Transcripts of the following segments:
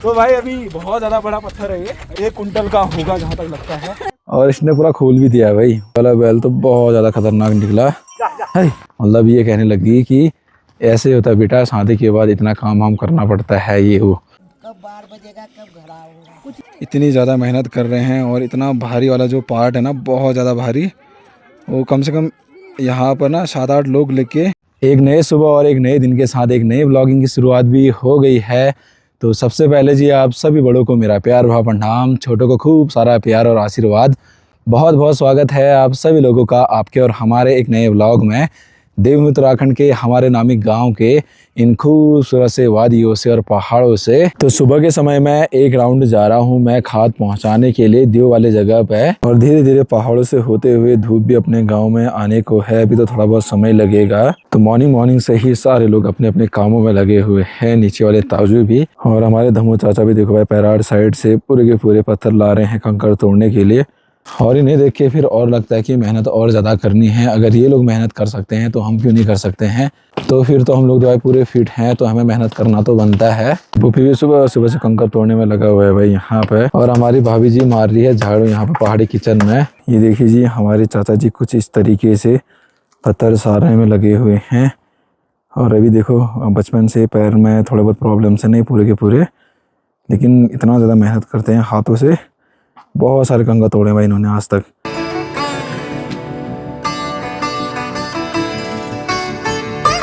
तो भाई अभी बहुत ज़्यादा बड़ा पत्थर है ये 1 कुंटल का होगा जहाँ तक लगता है। और इसने पूरा खोल भी दिया भाई। वाला बैल तो बहुत ज़्यादा खतरनाक निकला है। मतलब ये कहने लगी कि ऐसे होता है बेटा, शादी के बाद इतना काम वाम करना पड़ता है, ये वो। कब बार बजेगा, कब घड़ा होगा। इतनी ज़्यादा मेहनत कर रहे हैं और इतना भारी वाला जो पार्ट है ना, बहुत ज़्यादा भारी। वो कम से कम यहाँ पर ना 7-8 लोग लेके एक नए सुबह और एक नए दिन के साथ एक नए ब्लॉगिंग की शुरुआत भी हो गई है। तो सबसे पहले जी आप सभी बड़ों को मेरा प्यार भाव प्रणाम, छोटों को खूब सारा प्यार और आशीर्वाद। बहुत बहुत स्वागत है आप सभी लोगों का आपके और हमारे एक नए ब्लॉग में। देवभूमि उत्तराखंड के हमारे नामी गांव के इन खूबसूरत से वादियों से और पहाड़ों से। तो सुबह के समय मैं एक राउंड जा रहा हूं मैं खाद पहुंचाने के लिए देव वाले जगह पे। और धीरे धीरे पहाड़ों से होते हुए धूप भी अपने गांव में आने को है। अभी तो थोड़ा बहुत समय लगेगा। तो मॉर्निंग से ही सारे लोग अपने अपने कामों में लगे हुए हैं। नीचे वाले ताजू भी और हमारे धमू चाचा भी देखो भाई पैराड़ साइड से पूरे के पूरे पत्थर ला रहे हैं कंकड़ तोड़ने के लिए। और इन्हें देख के फिर और लगता है कि मेहनत और ज़्यादा करनी है। अगर ये लोग मेहनत कर सकते हैं तो हम क्यों नहीं कर सकते हैं। तो फिर तो हम लोग जो है पूरे फिट हैं, तो हमें मेहनत करना तो बनता है। भूपी भी सुबह सुबह से कंकर तोड़ने में लगा हुआ है भाई यहाँ पे। और हमारी भाभी जी मार रही है झाड़ू यहाँ पे पहाड़ी किचन में। ये देखिए जी हमारे चाचा जी कुछ इस तरीके से पत्थर सारने में लगे हुए हैं। और अभी देखो बचपन से पैर में थोड़े बहुत प्रॉब्लम से नहीं पूरे के पूरे, लेकिन इतना ज़्यादा मेहनत करते हैं हाथों से। बहुत सारे कंगा तोड़े भाई इन्होंने आज तक।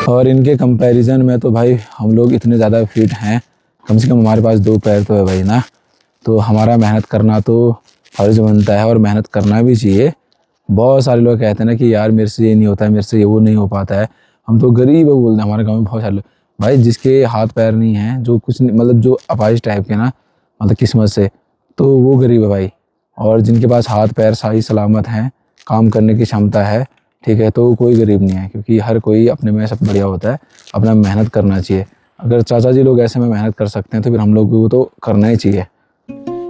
और इनके कंपैरिजन में तो भाई हम लोग इतने ज़्यादा फिट हैं। कम से कम हमारे पास 2 पैर तो है भाई ना। तो हमारा मेहनत करना तो फर्ज बनता है और मेहनत करना भी चाहिए। बहुत सारे लोग कहते हैं ना कि यार मेरे से ये नहीं होता है, मेरे से ये वो नहीं हो पाता है, हम तो गरीब है बोलते हैं। हमारे गाँव में बहुत सारे लोग भाई जिसके हाथ पैर नहीं हैं, जो कुछ मतलब जो अपाहिज टाइप के ना, मतलब किस्मत से, तो वो गरीब है भाई। और जिनके पास हाथ पैर सही सलामत हैं, काम करने की क्षमता है, ठीक है, तो कोई गरीब नहीं है। क्योंकि हर कोई अपने में सब बढ़िया होता है, अपना मेहनत करना चाहिए। अगर चाचा जी लोग ऐसे में मेहनत कर सकते हैं तो फिर हम लोग को तो करना ही चाहिए।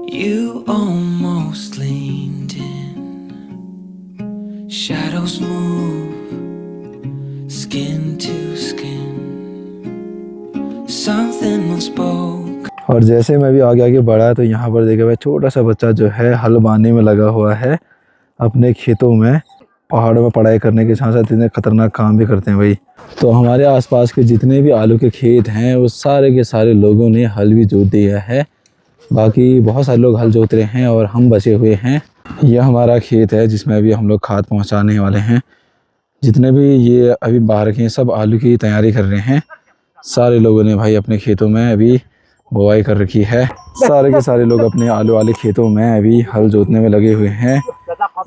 You almost leaned in, shadows move, skin to skin, something unspoken. और जैसे मैं भी आगे आगे बढ़ा तो यहाँ पर देखा भाई छोटा सा बच्चा जो है हल बांधने में लगा हुआ है अपने खेतों में। पहाड़ों में पढ़ाई करने के साथ साथ इतने खतरनाक काम भी करते हैं भाई। तो हमारे आसपास के जितने भी आलू के खेत हैं वो सारे के सारे लोगों ने हल भी जोत दिया है। बाकी बहुत सारे लोग हल जोत रहे हैं और हम बचे हुए हैं। यह हमारा खेत है जिसमें अभी हम लोग खाद पहुँचाने वाले हैं। जितने भी ये अभी बाहर के सब आलू की तैयारी कर रहे हैं। सारे लोगों ने भाई अपने खेतों में अभी बुआई कर रखी है। सारे के सारे लोग अपने आलू वाले खेतों में अभी हल जोतने में लगे हुए हैं।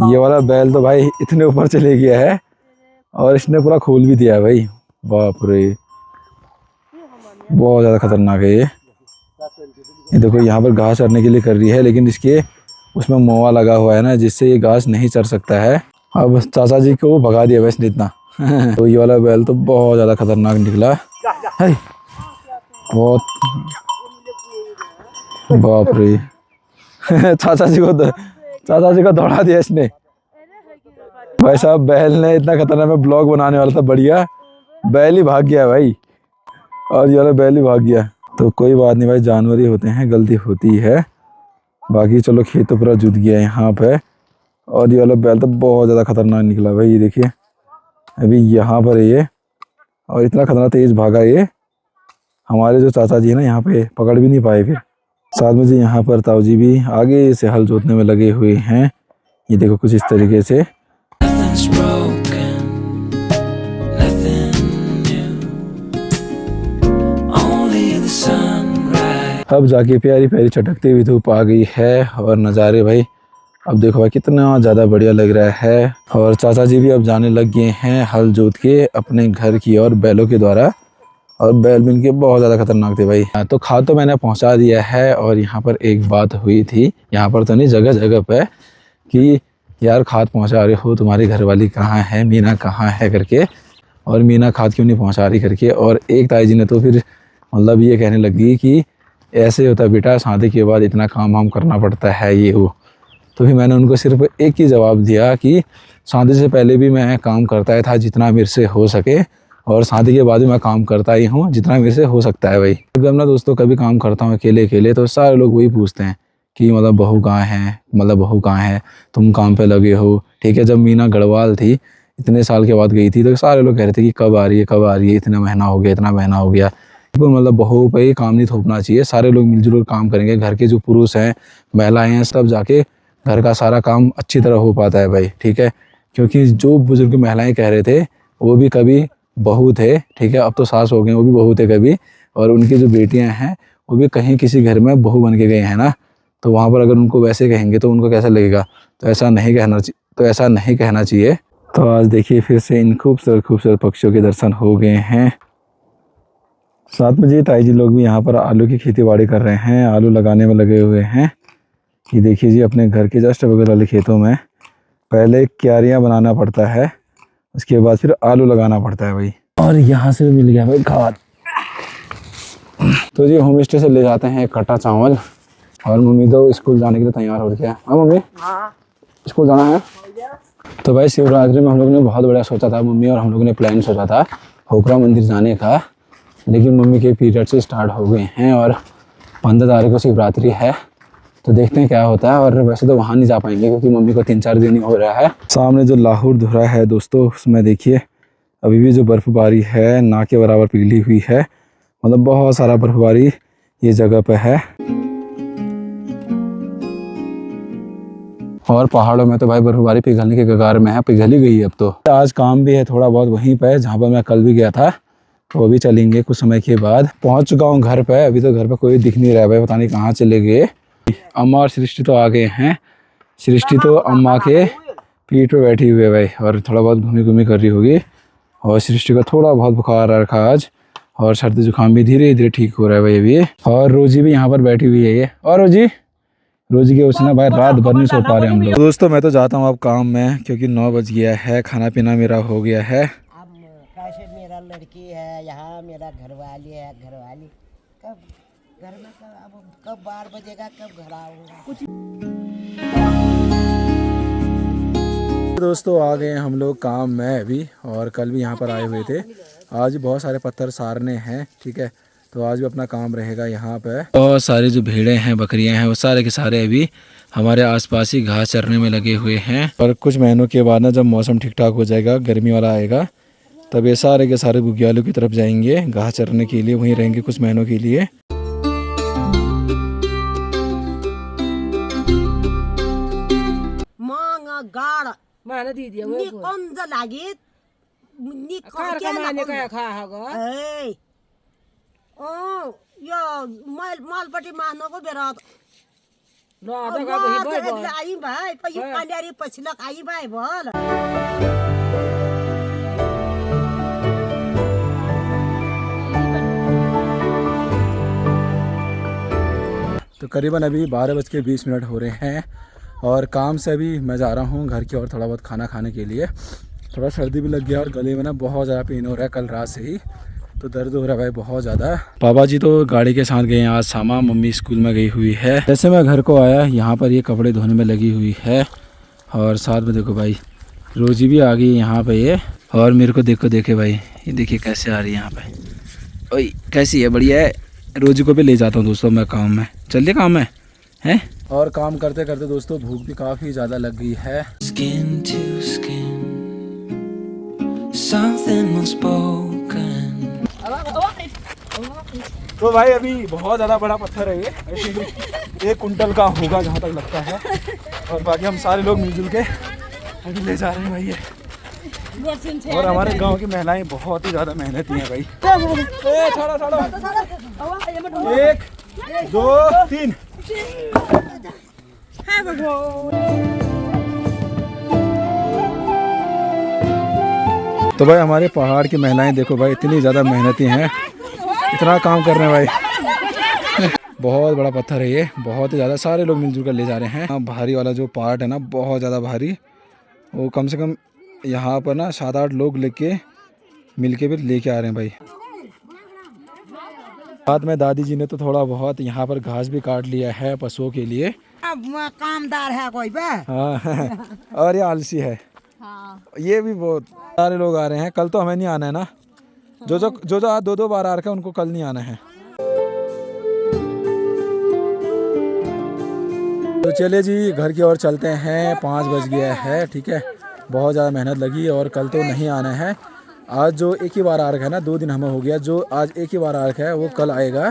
ये वाला बैल तो भाई इतने ऊपर चले गया है और इसने पूरा खोल भी दिया है भाई। बाप रे, बहुत ज़्यादा खतरनाक है ये देखो यहाँ पर घास चरने के लिए कर रही है, लेकिन इसके उसमें मोआ लगा हुआ है ना, जिससे ये घास नहीं चर सकता है। अब चाचा जी को भगा दिया वैसे इतना। तो ये वाला बैल तो बहुत ज़्यादा खतरनाक निकला है। बहुत बाप रे। चाचा जी को दौड़ा दिया इसने भाई साहब। बैल ने इतना खतरनाक, में ब्लॉग बनाने वाला था बढ़िया, बैल ही भाग गया भाई। और ये वाला बैल ही भाग गया। तो कोई बात नहीं भाई, जानवर ही होते हैं, गलती होती है। बाकी चलो खेत तो पूरा जुत गया है यहाँ पे। और ये वाला बैल तो बहुत ज़्यादा खतरनाक निकला भाई। ये देखिए अभी यहाँ पर है ये, और इतना खतरनाक तेज भागा ये। हमारे जो चाचा जी है ना यहाँ पे पकड़ भी नहीं पाए। फिर साथ में जी यहाँ पर ताऊ जी भी आगे से हल जोतने में लगे हुए हैं। ये देखो कुछ इस तरीके से। Nothing's broken, nothing new, only the sunrise. अब जाके प्यारी प्यारी चटकती हुई धूप आ गई है और नज़ारे भाई अब देखो भाई कितना ज़्यादा बढ़िया लग रहा है। और चाचा जी भी अब जाने लग गए हैं हल जोत के अपने घर की और बैलों के द्वारा। और बैल भी इनके बहुत ज़्यादा खतरनाक थे भाई। तो खाद तो मैंने पहुंचा दिया है। और यहाँ पर एक बात हुई थी, यहाँ पर तो नहीं जगह जगह पे, कि यार खाद पहुंचा रहे हो, तुम्हारी घरवाली कहाँ है, मीना कहाँ है करके, और मीना खाद क्यों नहीं पहुंचा रही करके। और एक ताई जी ने तो फिर मतलब ये कहने लगी कि ऐसे होता है बेटा, शादी के बाद इतना काम वाम करना पड़ता है, ये वो। तो फिर मैंने उनको सिर्फ एक ही जवाब दिया कि शादी से पहले भी मैं काम करता था जितना मेरे से हो सके, और शादी के बाद भी मैं काम करता ही हूँ जितना मेरे से हो सकता है भाई। जब मैं दोस्तों कभी काम करता हूँ अकेले अकेले तो सारे लोग वही पूछते हैं कि मतलब बहू कहाँ है, मतलब बहू कहाँ है, तुम काम पे लगे हो। ठीक है, जब मीना गढ़वाल थी इतने साल के बाद गई थी तो सारे लोग कह रहे थे कि कब आ रही है, कब आ रही है, इतना महीना हो गया, इतना महीना हो गया। तो मतलब बहू पे ही काम नहीं थोपना चाहिए, सारे लोग मिलजुल कर काम करेंगे। घर के जो पुरुष हैं, महिलाएं हैं, सब जाके घर का सारा काम अच्छी तरह हो पाता है भाई। ठीक है, क्योंकि जो बुजुर्ग महिलाएं कह रहे थे वो भी कभी बहू थे। ठीक है, अब तो सास हो गए, वो भी बहू थे कभी। और उनकी जो बेटियां हैं वो भी कहीं किसी घर में बहू बन के गए हैं ना, तो वहाँ पर अगर उनको वैसे कहेंगे तो उनको कैसा लगेगा। तो ऐसा नहीं कहना चाहिए। तो आज देखिए फिर से इन खूबसूरत खूबसूरत पक्षियों के दर्शन हो गए हैं। साथ में जी ताई जी लोग भी यहाँ पर आलू की खेती बाड़ी कर रहे हैं, आलू लगाने में लगे हुए हैं। ये देखिए जी, अपने घर के जस्ट बगल वाले खेतों में पहले क्यारियाँ बनाना पड़ता है, उसके बाद फिर आलू लगाना पड़ता है भाई। और यहाँ से मिल गया भाई खाद। तो जी होम स्टे से ले जाते हैं एक कट्टा चावल। और मम्मी तो स्कूल जाने के लिए तैयार हो रही है। हाँ मम्मी, स्कूल जाना है। तो भाई शिवरात्रि में हम लोग ने बहुत बड़ा सोचा था, मम्मी और हम लोग ने प्लान सोचा था होकरा मंदिर जाने का, लेकिन मम्मी के पीरियड से स्टार्ट हो गए हैं और 15 तारीख को शिवरात्रि है। तो देखते हैं क्या होता है। और वैसे तो वहाँ नहीं जा पाएंगे क्योंकि मम्मी को 3-4 दिन ही हो रहा है। सामने जो लाहौर धुरा है दोस्तों, उसमें देखिए अभी भी जो बर्फ़बारी है ना के बराबर पिघली हुई है। मतलब बहुत सारा बर्फ़बारी ये जगह पे है। और पहाड़ों में तो भाई बर्फ़बारी पिघलने के कगार में है, पिघल ही गई है अब तो। आज काम भी है थोड़ा बहुत वहीं पे जहाँ पर मैं कल भी गया था, तो अभी चलेंगे कुछ समय के बाद। पहुँच चुका हूँ घर पे, अभी तो घर पे कोई दिख नहीं रहा है भाई, पता नहीं कहाँ चले गए। अम्मा और सृष्टि तो आ गए हैं। सृष्टि तो अम्मा के पीठ पे बैठी हुई है भाई और थोड़ा बहुत घूमी कर रही होगी। और सृष्टि का थोड़ा बहुत बुखार आ रखा आज, और सर्दी जुकाम भी धीरे धीरे ठीक हो रहा है भाई अभी। और रोजी भी यहाँ पर बैठी हुई है ये। और रोजी के उसने भाई रात भर नहीं सो पा रहे हम लोग। दोस्तों मैं तो जाता हूँ अब काम में, क्योंकि 9 बज गया है, खाना पीना मेरा हो गया है। अब कैसे मेरा लड़की है यहाँ, मेरा घरवाली है, घरवाली कब घर में कब 12 बजेगा, कब घर आऊँगा। दोस्तों आ गए हम लोग काम में अभी, और कल भी यहाँ पर आए हुए थे। आज बहुत सारे पत्थर सारने हैं। ठीक है, तो आज भी अपना काम रहेगा यहाँ पे। और सारे जो भेड़ें हैं, बकरियाँ हैं, वो सारे के सारे अभी हमारे आसपास ही घास चरने में लगे हुए हैं। और कुछ महीनों के बाद ना जब मौसम ठीक ठाक हो जाएगा, गर्मी वाला आएगा, तब ये सारे के सारे बुग्यालों की तरफ जाएंगे घास चरने के लिए, वहीं रहेंगे कुछ महीनों के लिए। मला दिदी निकोंज लागीत कारखाने काय खा हा ग यो मालपट्टी मानको बेरात राधा का बही बाय बाय आई भाई पयु कांड्यारी पछलक आई भाई बोल। तो करीबन अभी 12:20 हो रहे हैं और काम से अभी मैं जा रहा हूँ घर की ओर थोड़ा बहुत खाना खाने के लिए। थोड़ा सर्दी भी लग गया और गले में ना बहुत ज़्यादा पेन हो रहा है, कल रात से ही तो दर्द हो रहा है भाई बहुत ज़्यादा। पापा जी तो गाड़ी के साथ गए हैं आज शामा, मम्मी स्कूल में गई हुई है। जैसे मैं घर को आया यहाँ पर ये कपड़े धोने में लगी हुई है, और साथ में देखो भाई रोजी भी आ गई यहाँ पे ये, और मेरे को देखे भाई, ये देखिए कैसे आ रही है यहाँ पे। ओए कैसी है, बढ़िया है। रोजी को भी ले जाता हूँ दोस्तों मैं काम में, चलिए काम में है। और काम करते करते दोस्तों भूख भी काफ़ी ज़्यादा लग गई है। Skin to skin, something unspoken. तो भाई अभी बहुत ज़्यादा बड़ा पत्थर है ये, आई थिंक 1 कुंटल का होगा जहाँ तक लगता है। और बाकी हम सारे लोग मिलजुल के अभी ले जा रहे हैं भाई ये। और हमारे गांव की महिलाएं बहुत ही ज़्यादा मेहनती हैं भाई। छोड़ो 1 2 3। तो भाई हमारे पहाड़ की महिलाएं देखो भाई इतनी ज़्यादा मेहनती हैं, इतना काम कर रहे हैं भाई। बहुत बड़ा पत्थर है ये, बहुत ही ज़्यादा, सारे लोग मिलजुल कर ले जा रहे हैं। भारी वाला जो पार्ट है ना बहुत ज़्यादा भारी, वो कम से कम यहाँ पर ना 7-8 लोग लेके मिलके भी लेके आ रहे हैं भाई। साथ में दादी जी ने तो थोड़ा बहुत यहाँ पर घास भी काट लिया है पशुओं के लिए। कामदार है कोई बे। हाँ और ये आलसी है। हाँ। ये भी बहुत सारे लोग आ रहे हैं, कल तो हमें नहीं आना है ना, जो आज 2 बार आ रखा है उनको कल नहीं आना है। तो चलिए जी घर की ओर चलते हैं, 5 बज गया है। ठीक है, बहुत ज़्यादा मेहनत लगी और कल तो नहीं आना है। आज जो एक ही बार आ रखा है ना, 2 दिन हमें हो गया, जो आज एक ही बार आ रखा है वो कल आएगा,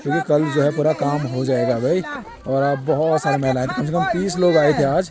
क्योंकि कल जो है पूरा काम हो जाएगा भाई। और अब बहुत सारे महिलाएं थे, कम से कम 30 लोग आए थे आज।